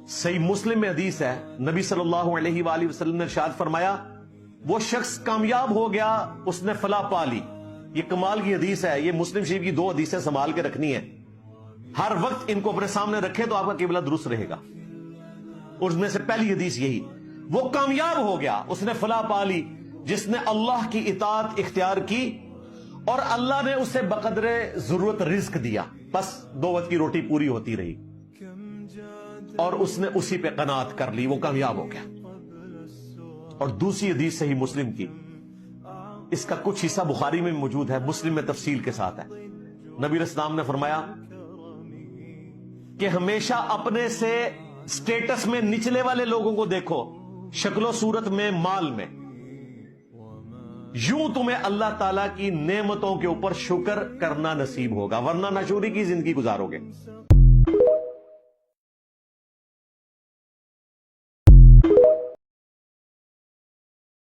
सही मुस्लिम में हदीस है, नबी सल्लल्लाहु अलैहि वसल्लम ने इरशाद फरमाया, वो शख्स कामयाब हो गया, उसने फलाह पा ली। ये कमाल की हदीस है। ये मुस्लिम शरीफ की 2 हदीसें संभाल के रखनी है, हर वक्त इनको अपने सामने रखें तो आपका किबला दुरुस्त रहेगा। उसमें से पहली हदीस यही, वो कामयाब हो गया, उसने फलाह पा ली, जिसने अल्लाह की इताअत इख्तियार की और अल्लाह ने उसे बकदरे जरूरत रिज्क दिया, बस 2 वक्त की रोटी पूरी होती रही और उसने उसी पे कनात कर ली, वो कामयाब हो गया। और दूसरी हदीस सही मुस्लिम की, इसका कुछ हिस्सा बुखारी में मौजूद है, मुस्लिम में तफसील के साथ है। नबी इस्लाम ने फरमाया कि हमेशा अपने से स्टेटस में निचले वाले लोगों को देखो, शक्लो सूरत में, माल में, यूं तुम्हें अल्लाह ताला की नेमतों के ऊपर शुक्र करना नसीब होगा, वरना नाशूरी की जिंदगी गुजारोगे।